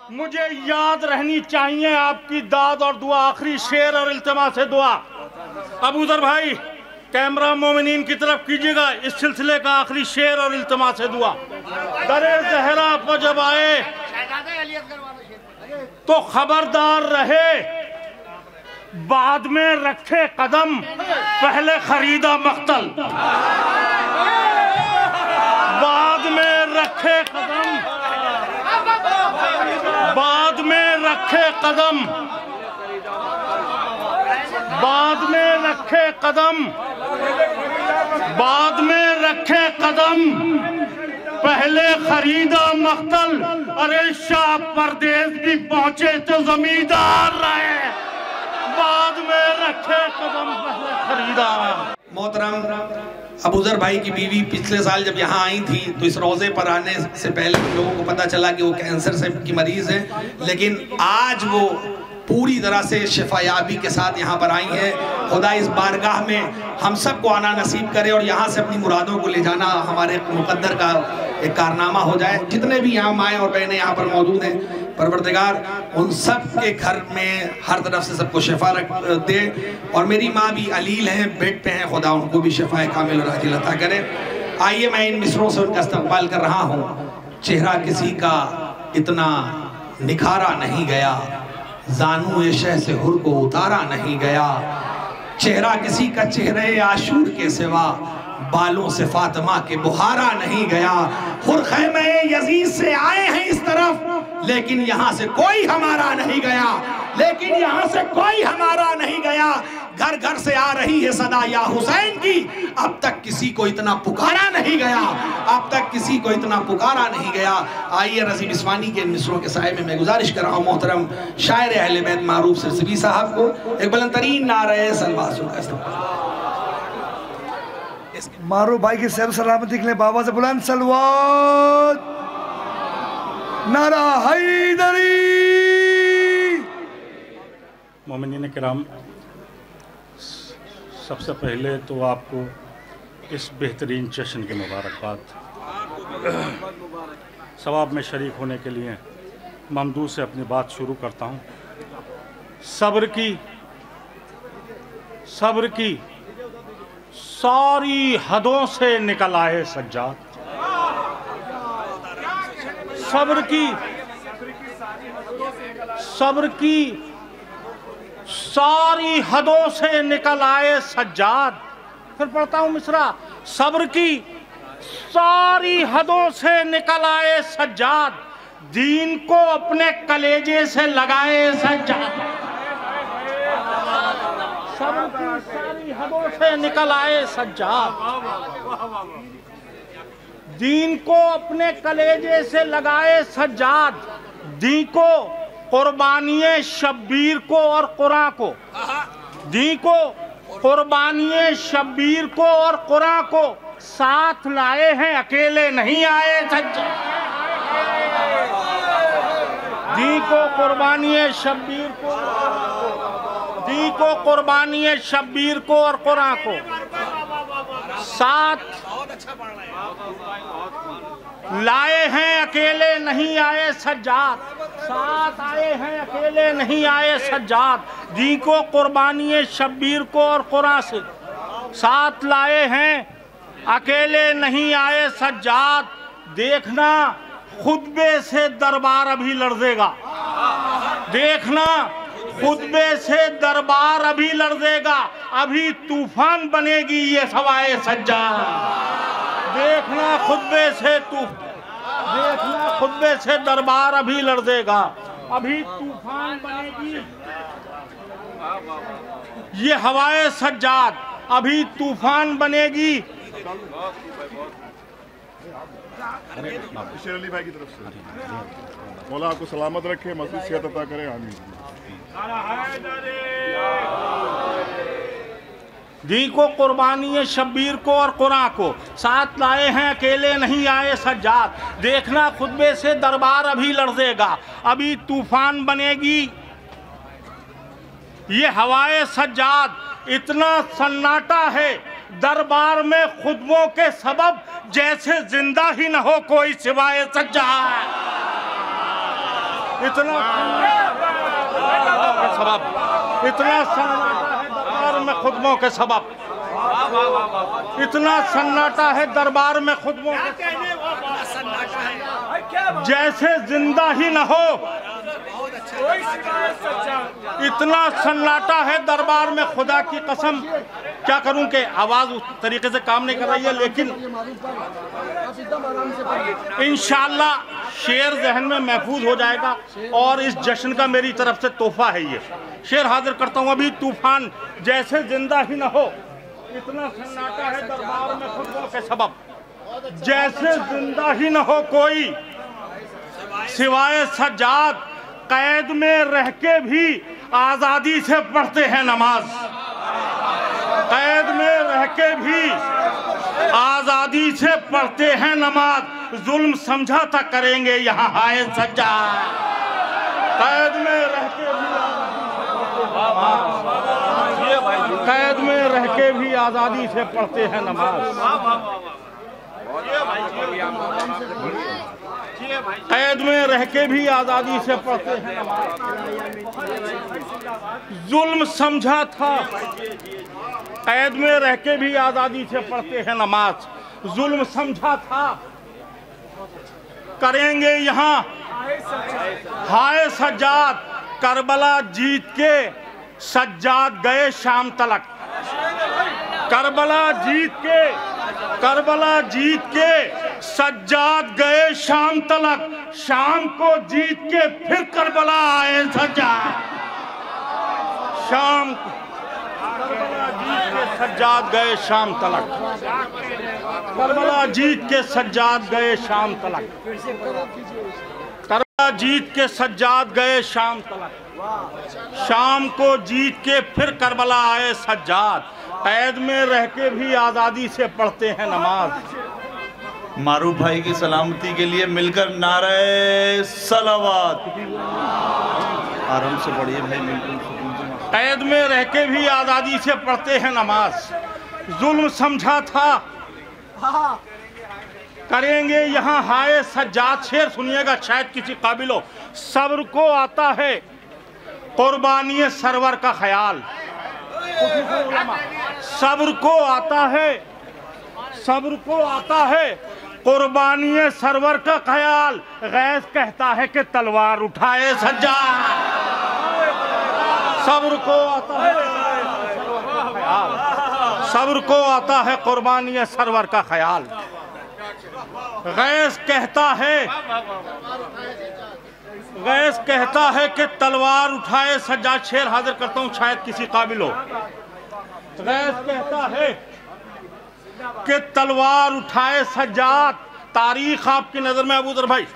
मुझे याद रहनी चाहिए आपकी दाद और दुआ। आखिरी शेर और इल्तिमा से दुआ। अबूजर भाई कैमरा मोमिनीन की तरफ कीजिएगा। इस सिलसिले का आखिरी शेर और इल्तिमा से दुआ। दरे ज़हरा पर जब आए तो खबरदार रहे, बाद में रखे कदम, पहले खरीदा मख्तल। बाद में रखे कदम, बाद में रखे कदम, बाद में रखे कदम, बाद में रखे कदम, पहले खरीदा मख्तल। अरे शाह परदेश भी पहुंचे तो जमींदार रहे, बाद में रखे कदम, पहले खरीदा। मोहतरम अबूजर भाई की बीवी पिछले साल जब यहाँ आई थी तो इस रोज़े पर आने से पहले लोगों को पता चला कि वो कैंसर से की मरीज़ है, लेकिन आज वो पूरी तरह से शिफायाबी के साथ यहाँ पर आई हैं। खुदा इस बारगाह में हम सब को आना नसीब करे और यहाँ से अपनी मुरादों को ले जाना हमारे मुकद्दर का एक कारनामा हो जाए। जितने भी यहाँ माएँ और बहनें यहाँ पर मौजूद हैं, परवरदिगार उन सब के घर में हर तरफ से सबको शिफा दे। और मेरी माँ भी अलील हैं, बेड पे हैं, खुदा उनको भी शिफा कामिल और आजिल अता करे। आइए मैं इन मिसरों से उनका इस्तकबाल कर रहा हूँ। चेहरा किसी का इतना निखारा नहीं गया, जानू शह से हुर को उतारा नहीं गया। चेहरा किसी का चेहरे आशूर के सिवा बालों से फातिमा के बुहारा नहीं गया। हुर खैमे यजीद से आए हैं इस तरफ, लेकिन यहाँ से कोई हमारा नहीं गया, लेकिन यहाँ से कोई हमारा नहीं गया। घर घर से आ रही है सदा या हुसैन की, अब तक किसी को इतना पुकारा नहीं गया, अब तक किसी को इतना पुकारा नहीं गया। आइए रज़ी बिस्वानी के मिसरों के साए में मैं गुजारिश कर रहा हूँ मोहतरम शायर अहले बैत मारूफ सिरसिबी साहब को एक बुलंदतरीन नारे सलवात का इस्तेमाल। मारूफ भाई की सेहत सलामती के लिए बाबा से बुलंद सलवात। नारा हैदरी। मोमिनीन किराम, सबसे पहले तो आपको इस बेहतरीन जश्न की मुबारकबाद। सवाब में शरीक होने के लिए ममदू से अपनी बात शुरू करता हूँ। सब्र की सारी हदों से निकल आए सज्जाद। सब्र की सारी हदों से निकल आए सज्जाद। फिर पढ़ता हूँ मिसरा। सब्र की सारी हदों से निकल आए सज्जाद, दीन को अपने कलेजे से लगाए सज्जाद। सब्र की सारी हदों से निकल आए सज्जाद, दीन को अपने कलेजे से लगाए सज्जाद। दी को कुर्बानिये शब्बीर को और कुरान को, दी को कुर्बानिये शब्बीर को और कुरान को साथ लाए हैं, अकेले नहीं आए सज्जाद। दी को कुर्बानिये शब्बीर को, दी को कुर्बानिये शब्बीर को और कुरान को साथ लाए हैं, अकेले नहीं आए सज्जाद। साथ आए हैं, अकेले नहीं आए सज्जाद। दी को कुर्बानी शब्बीर को और कुरान से साथ लाए हैं, अकेले नहीं आए सज्जाद। देखना खुतबे से दरबार अभी लर्जेगा, देखना खुतबे से दरबार अभी लर्जेगा, अभी तूफान बनेगी ये सवाए सज्जाद। देखना खुतबे से देखना खुतबे से दरबार अभी लर्जेगा, अभी तूफान बनेगी ये हवाए सज्जाद, अभी तूफान बनेगी। शेर अली भाई की तरफ से मौला आपको सलामत रखे, मज़ीद सेहत अता करे, आमीन। दी को कुर्बानी शब्बीर को और कुरान को साथ लाए हैं, अकेले नहीं आए सज्जाद। देखना खुतबे से दरबार अभी लर्जेगा, अभी तूफान बनेगी ये हवाए सज्जाद। इतना सन्नाटा है दरबार में खुतबों के सबब, जैसे जिंदा ही न हो कोई सिवाय सज्जाद। इतना सन्नाटा है दरबार में खुतबों के सबब, इतना सन्नाटा है दरबार में खुतबों के जैसे जिंदा ही न हो, इतना सन्नाटा है दरबार में। खुदा की कसम क्या करूं कि आवाज उस तरीके से काम नहीं कर रही है, लेकिन इंशाअल्लाह शेर जहन में महफूज हो जाएगा और इस जश्न का मेरी तरफ से तोहफा है। ये शेर हाजिर करता हूं। अभी तूफान जैसे जिंदा ही न हो, इतना सन्नाटा है दरबार में खुतबों के सबब, जैसे जिंदा ही न हो कोई सिवाय सज्जाद, कैद में रह के भी आजादी से पढ़ते हैं नमाज, कैद में रह के भी आजादी से पढ़ते हैं नमाज, जुल्म समझौता करेंगे यहाँ हाय सज्जाद, कैद में रह के भी कैद में रह के भी आजादी से पढ़ते हैं नमाज, कैद में रह के भी आजादी से पढ़ते हैं नमाज। जुल्म समझा था, कैद में रह के भी आजादी से पढ़ते हैं नमाज, जुल्म समझा था करेंगे यहाँ हाय सज्जाद, करबला जीत के सज्जाद गए शाम तलक, करबला जीत के सज्जाद गए शाम तलक, शाम को जीत के फिर करबला आए सज्जाद, शाम करबला जीत के सज्जाद गए शाम तलक, करबला जीत के सज्जाद गए शाम तलक, करबला जीत के सज्जाद गए शाम तलक, शाम को जीत के फिर करबला आए सज्जाद, कैद में रह के भी आज़ादी से पढ़ते हैं नमाज। मारूफ भाई की सलामती के लिए मिलकर नारे सलावत आराम से पढ़िए भाई, बिल्कुल। कैद में रह के भी आज़ादी से पढ़ते हैं नमाज, जुल्म समझा था करेंगे यहाँ हाय सज्जाद। शेर सुनिएगा, शायद किसी काबिल हो। सब्र को आता है कुर्बानी सरवर का ख्याल, सब्र को आता है कुर्बानी सरवर का ख्याल, गैस कहता है कि तलवार उठाए सज्जाद। सब्र को आता है ख्याल, सब्र को आता है कुर्बानी सरवर का ख्याल, गैस कहता है कि तलवार उठाए सज्जाद। शेर हाजिर करता हूँ, शायद किसी काबिल हो। गैस कहता है कि तलवार उठाए सज्जाद, तारीख आपकी नजर में अबूजर भाई।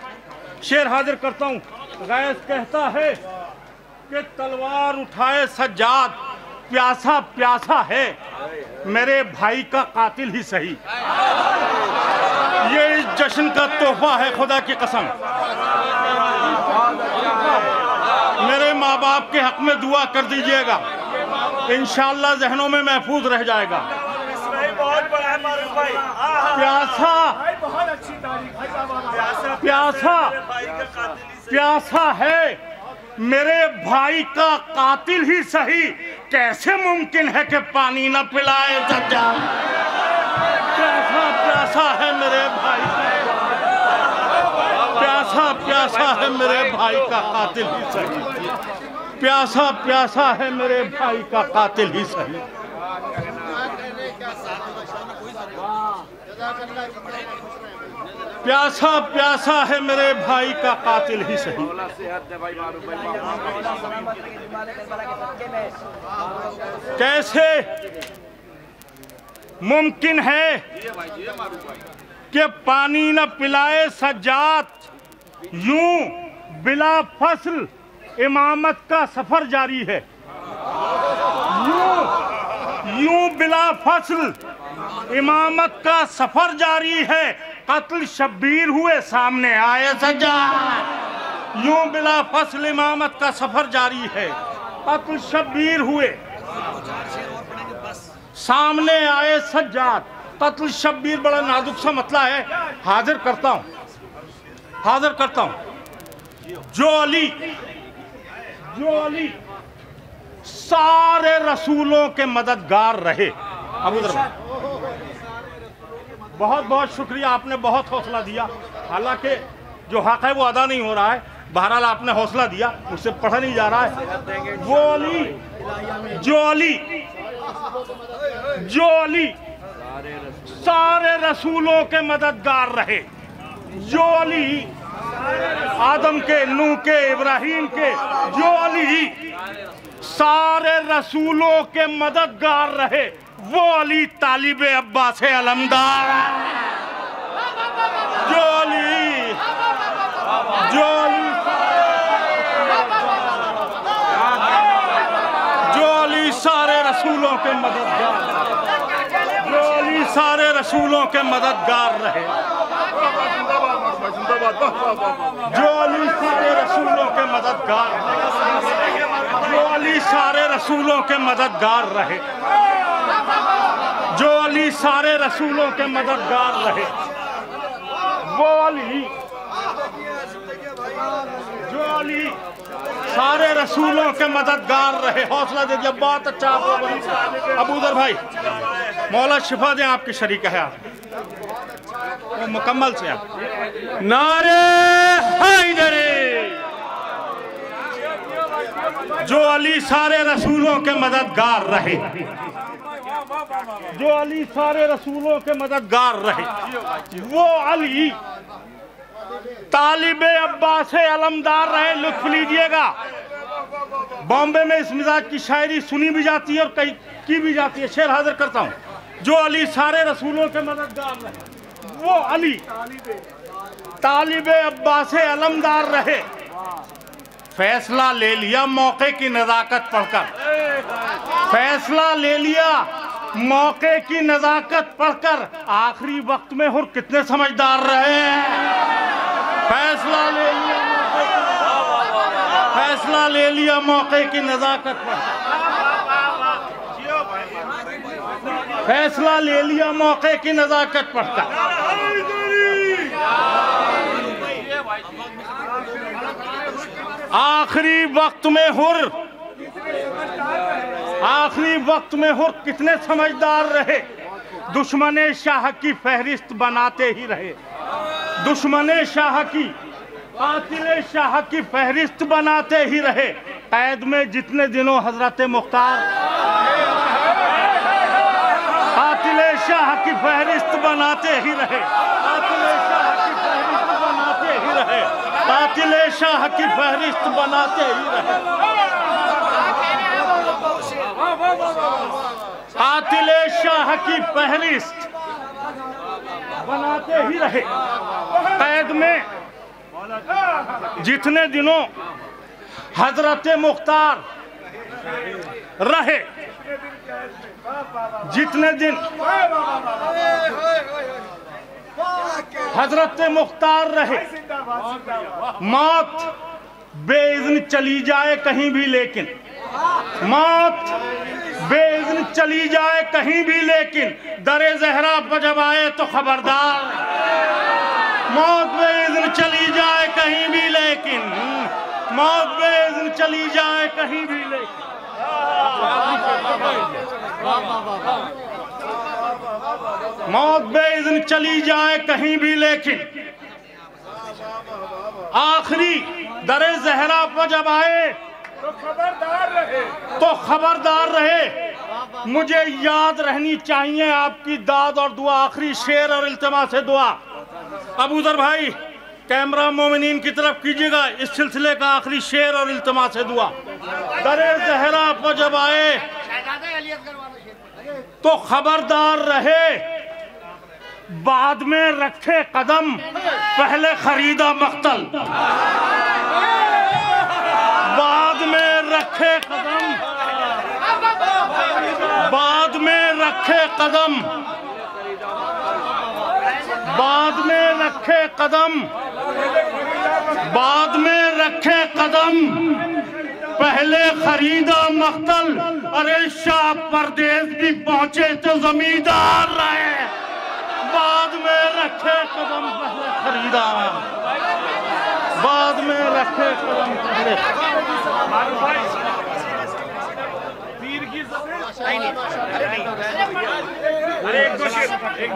शेर हाजिर करता हूँ, गैस कहता है कि तलवार उठाए सज्जाद, प्यासा प्यासा है मेरे भाई का कातिल ही सही। ये इस जश्न का तोहफा है, खुदा की कसम। मेरे माँ बाप के हक में दुआ कर दीजिएगा, इंशाअल्लाह जहनों में महफूज रह जाएगा। प्यासा है मेरे भाई का कातिल ही सही, कैसे मुमकिन है कि पानी न पिलाए सज्जाद। प्यासा है मेरे भाई, प्यासा है मेरे भाई का कातिल ही सही, प्यासा है मेरे भाई का कातिल ही सही। प्यासा है मेरे भाई का कातिल ही सही। कैसे मुमकिन है कि पानी न पिलाए सज्जाद, यूं बिला फसल इमामत का सफर जारी है। यूं बिला फसल इमामत का सफर जारी है, कत्ल शब्बीर हुए सामने आए सज्जाद। यूं बिला फसल इमामत का सफर जारी है, कत्ल शब्बीर हुए सामने आए सज्जाद। कत्ल शब्बीर बड़ा नाजुक सा मतला है, हाजिर करता हूं। जो अली सारे रसूलों के मददगार रहे। अबू दर भाई बहुत बहुत शुक्रिया, आपने बहुत हौसला दिया। हालांकि जो हक है वो अदा नहीं हो रहा है, बहरहाल आपने हौसला दिया, मुझसे पढ़ा नहीं जा रहा है। जो अली सारे रसूलों के मददगार रहे। जो अली आदम के, नूह के, इब्राहिम के, जो अली सारे रसूलों के मददगार रहे, वो अली तालिब अब्बास अलमदार। जो अली सारे रसूलों के मददगार, जो अली सारे रसूलों के मददगार रहे। जो अली सारे रसूलों के मददगार, जो अली सारे रसूलों के मददगार रहे। जो अली सारे रसूलों के मददगार रहे। वो अली जो अली सारे रसूलों के मददगार रहे। हौसला दे दिया, बहुत अच्छा। अबू दर भाई मौला शिफा दे, आपकी शरीक है आप वो मुकम्मल से आप नारे हैदरी। जो अली सारे रसूलों के मददगार रहे। जो अली सारे रसूलों के मददगार रहे, वो अली तालिब अब्बास अलमदार रहे। लुत्फ लीजिएगा, बॉम्बे में इस मिजाज की शायरी सुनी भी जाती है और कहीं की भी जाती है। शेर हाजिर करता हूँ। जो अली सारे रसूलों के मददगार रहे, वो अली तालिब अब्बास अलमदार रहे। फैसला ले लिया मौके की नजाकत पढ़कर, फैसला ले लिया मौके की नजाकत पढ़कर। आखिरी वक्त में हुर कितने समझदार रहे हैं। फैसला ले लिया, फैसला ले लिया मौके की नजाकत पर। फैसला ले लिया मौके की नजाकत पढ़कर। आखिरी वक्त में हुर कितने समझदार रहे। दुश्मने शाह की फहरिस्त बनाते ही रहे। दुश्मने शाह की, कातिले शाह की फहरिस्त बनाते ही रहे। कैद में जितने दिनों हजरत मुख्तार, कातिले शाह की फहरिस्त बनाते ही रहे। कातिले शाह की फहरिस्त बनाते ही रहे। कातिले शाह की फहरिस्त बनाते ही रहे। कातिले शाह की फहरिस्त बनाते ही रहे। कैद में जितने दिनों हजरत मुख्तार रहे, जितने दिन हजरत मुख्तार रहे, मौत बेइज़्न चली जाए कहीं भी, लेकिन मौत बेइज़्न चली जाए कहीं भी, लेकिन दरे ज़हरा पर जब आए तो खबरदार। मौत बेइज़्न चली जाए कहीं भी, लेकिन मौत बेइज़्न चली जाए कहीं भी, लेकिन मौत बेइज़्न चली जाए कहीं भी, लेकिन आखिरी दरे ज़हरा पर जब आए तो खबरदार रहे। मुझे याद रहनी चाहिए आपकी दाद और दुआ। आखिरी शेर और इल्तिमा से दुआ। अबू दर भाई कैमरा मोमिनीन की तरफ कीजिएगा। इस सिलसिले का आखिरी शेर और इल्तिमा से दुआ। दरे ज़हरा पर जब आए तो खबरदार रहे, बाद में रखे कदम पहले खरीदा मख्तल। बाद में रखे कदम, बाद में रखे कदम, बाद में रखे कदम, बाद में रखे कदम पहले खरीदा मख्तल। अरे शाह परदेश भी पहुंचे तो जमींदार रहे। बाद में रखे कदम पहले खरीदा, बाद में रखे कदम पहले। अरे एक